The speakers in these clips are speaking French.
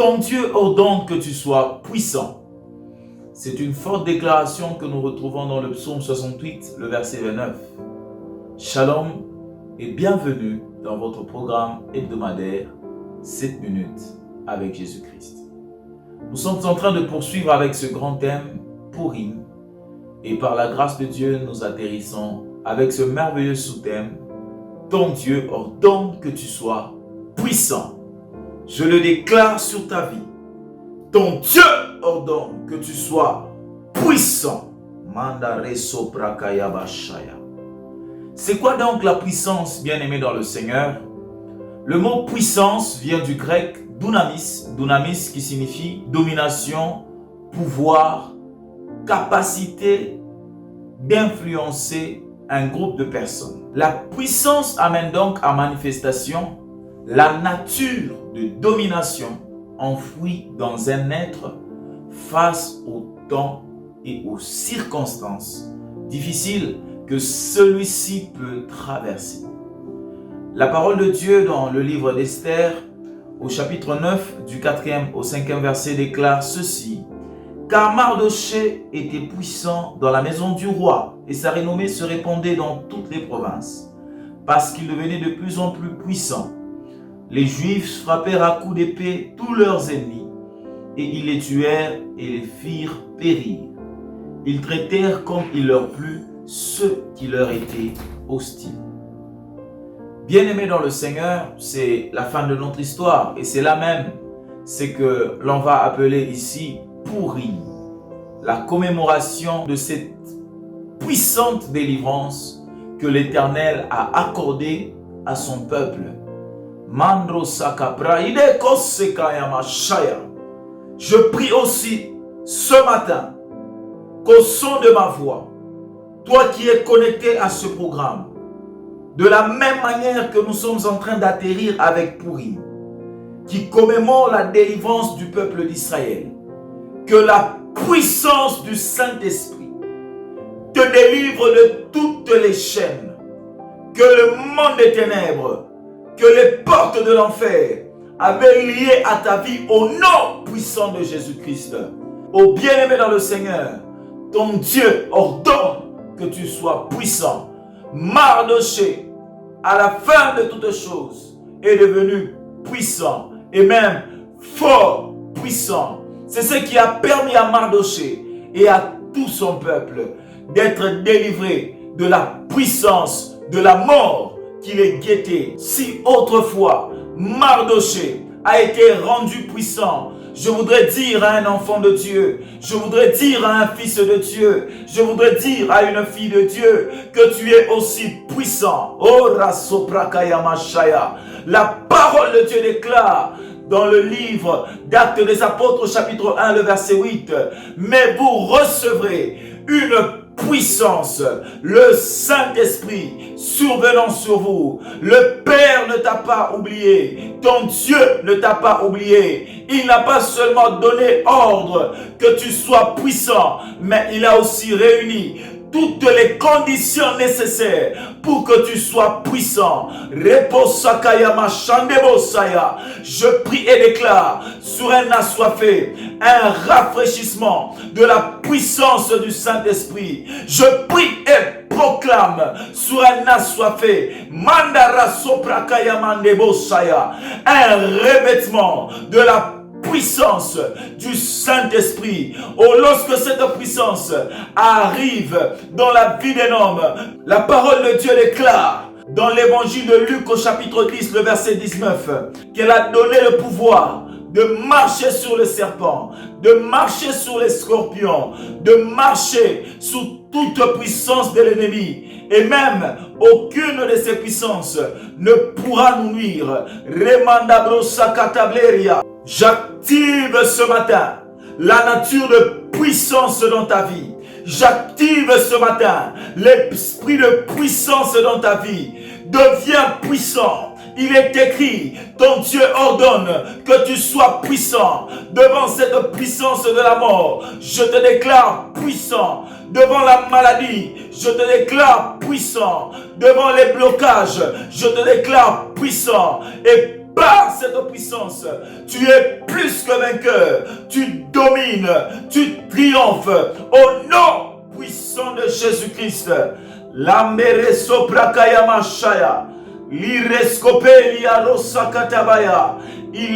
Ton Dieu ordonne que tu sois puissant. C'est une forte déclaration que nous retrouvons dans le psaume 68, le verset 29. Shalom et bienvenue dans votre programme hebdomadaire 7 minutes avec Jésus-Christ. Nous sommes en train de poursuivre avec ce grand thème, Purim, et par la grâce de Dieu, nous atterrissons avec ce merveilleux sous-thème, ton Dieu ordonne que tu sois puissant. Je le déclare sur ta vie. Ton Dieu ordonne que tu sois puissant. C'est quoi donc la puissance, bien-aimé dans le Seigneur? Le mot puissance vient du grec dunamis, dunamis qui signifie domination, pouvoir, capacité d'influencer un groupe de personnes. La puissance amène donc à manifestation la nature de domination enfouie dans un être face au temps et aux circonstances difficiles que celui-ci peut traverser. La parole de Dieu dans le livre d'Esther, au chapitre 9, du 4e au 5e verset, déclare ceci. Car Mardochée était puissant dans la maison du roi et sa renommée se répandait dans toutes les provinces, parce qu'il devenait de plus en plus puissant. Les Juifs frappèrent à coups d'épée tous leurs ennemis, et ils les tuèrent et les firent périr. Ils traitèrent comme il leur plut ceux qui leur étaient hostiles. Bien-aimés dans le Seigneur, c'est la fin de notre histoire, et c'est là même, c'est que l'on va appeler ici Purim, la commémoration de cette puissante délivrance que l'Éternel a accordée à son peuple. Je prie aussi ce matin qu'au son de ma voix, toi qui es connecté à ce programme, de la même manière que nous sommes en train d'atterrir avec Purim, qui commémore la délivrance du peuple d'Israël, que la puissance du Saint-Esprit te délivre de toutes les chaînes, que le monde des ténèbres, que les portes de l'enfer avaient lié à ta vie au nom puissant de Jésus-Christ. Ô bien-aimé dans le Seigneur, ton Dieu ordonne que tu sois puissant. Mardochée, à la fin de toutes choses, est devenu puissant et même fort puissant. C'est ce qui a permis à Mardochée et à tout son peuple d'être délivrés de la puissance de la mort qui les guettait. Si autrefois Mardochée a été rendu puissant, je voudrais dire à un enfant de Dieu, je voudrais dire à un fils de Dieu, je voudrais dire à une fille de Dieu que tu es aussi puissant. La parole de Dieu déclare dans le livre d'Actes des Apôtres, chapitre 1, le verset 8, mais vous recevrez une puissance, le Saint-Esprit survenant sur vous. Le Père ne t'a pas oublié, ton Dieu ne t'a pas oublié. Il n'a pas seulement donné ordre que tu sois puissant, mais il a aussi réuni toutes les conditions nécessaires pour que tu sois puissant. Je prie et déclare sur un assoiffé un rafraîchissement de la puissance du Saint-Esprit. Je prie et proclame sur un assoiffé un revêtement de la puissance du Saint-Esprit. Oh, lorsque cette puissance arrive dans la vie d'un homme, la parole de Dieu déclare dans l'évangile de Luc au chapitre 10, le verset 19, qu'elle a donné le pouvoir de marcher sur les serpents, de marcher sur les scorpions, de marcher sous toute puissance de l'ennemi. Et même, aucune de ces puissances ne pourra nous nuire. J'active ce matin la nature de puissance dans ta vie. J'active ce matin l'esprit de puissance dans ta vie. Deviens puissant. Il est écrit, ton Dieu ordonne que tu sois puissant. Devant cette puissance de la mort, je te déclare puissant. Devant la maladie, je te déclare puissant. Devant les blocages, je te déclare puissant. Et par cette puissance, tu es plus que vainqueur. Tu domines, tu triomphes au nom puissant de Jésus-Christ. La mere soprakaya mashaya. Il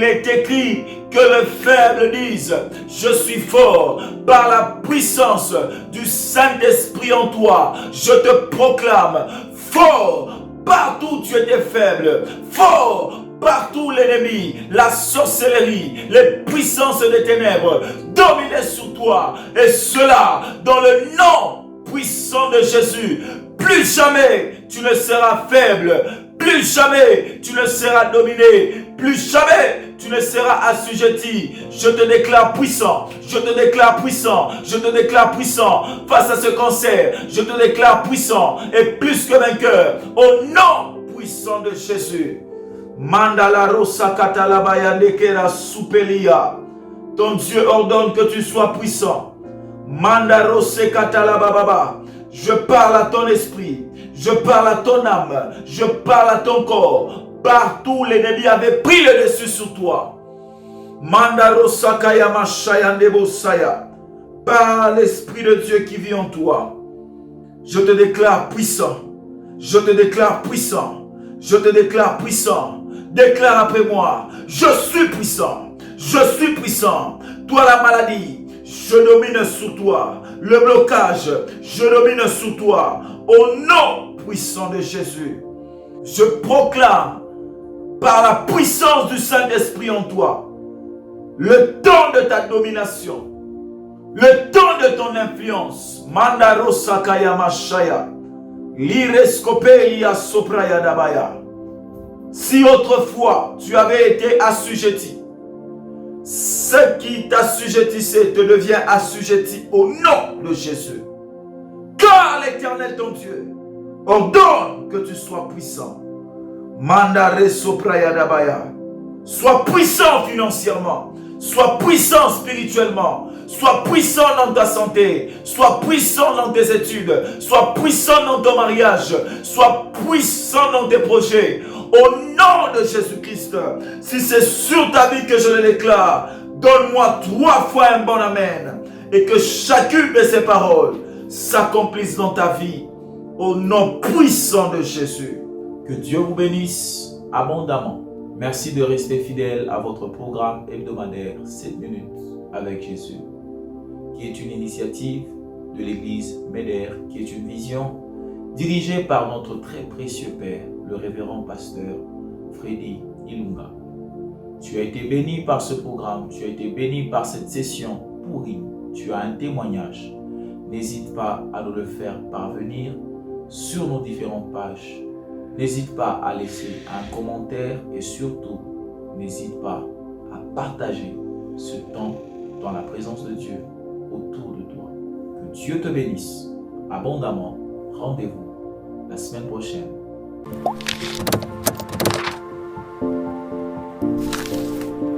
est écrit que les faibles disent: je suis fort par la puissance du Saint-Esprit en toi. Je te proclame fort partout où tu étais faible, fort partout l'ennemi, la sorcellerie, les puissances des ténèbres dominaient sur toi, et cela dans le nom puissant de Jésus. Plus jamais tu ne seras faible, plus jamais tu ne seras dominé, plus jamais tu ne seras assujetti. Je te déclare puissant, je te déclare puissant, je te déclare puissant face à ce cancer. Je te déclare puissant et plus que vainqueur au nom puissant de Jésus. Mandala rosa katalabaya nekera supelia. Ton Dieu ordonne que tu sois puissant. Mandaro se katalababa. Je parle à ton esprit, je parle à ton âme, je parle à ton corps. Partout l'ennemi avait pris le dessus sur toi. Mandaro sakaya mashaya nebosaya. Par l'esprit de Dieu qui vit en toi, je te déclare puissant. Je te déclare puissant. Je te déclare puissant. Déclare après moi: je suis puissant. Je suis puissant. Toi la maladie, je domine sur toi. Le blocage, je domine sur toi. Au nom puissant de Jésus, je proclame par la puissance du Saint-Esprit en toi le temps de ta domination, le temps de ton influence. Mandaro sakaya mashaya. Lirescopelia sopraya dabaya. Si autrefois tu avais été assujetti, ce qui t'assujettissait te devient assujetti au nom de Jésus. Car l'Éternel ton Dieu ordonne que tu sois puissant. Mandare sopraya dabaya. Sois puissant financièrement. Sois puissant spirituellement. Sois puissant dans ta santé. Sois puissant dans tes études. Sois puissant dans ton mariage. Sois puissant dans tes projets. Au nom de Jésus-Christ, si c'est sur ta vie que je le déclare, donne-moi 3 fois un bon amen. Et que chacune de ces paroles s'accomplisse dans ta vie. Au nom puissant de Jésus. Que Dieu vous bénisse abondamment. Merci de rester fidèle à votre programme hebdomadaire 7 minutes avec Jésus, qui est une initiative de l'église MEDER, qui est une vision dirigée par notre très précieux Père, le révérend pasteur Freddy Ilunga. Tu as été béni par ce programme, tu as été béni par cette session pourrie, tu as un témoignage. N'hésite pas à nous le faire parvenir sur nos différentes pages. N'hésite pas à laisser un commentaire et surtout, n'hésite pas à partager ce temps dans la présence de Dieu autour de toi. Que Dieu te bénisse abondamment. Rendez-vous la semaine prochaine.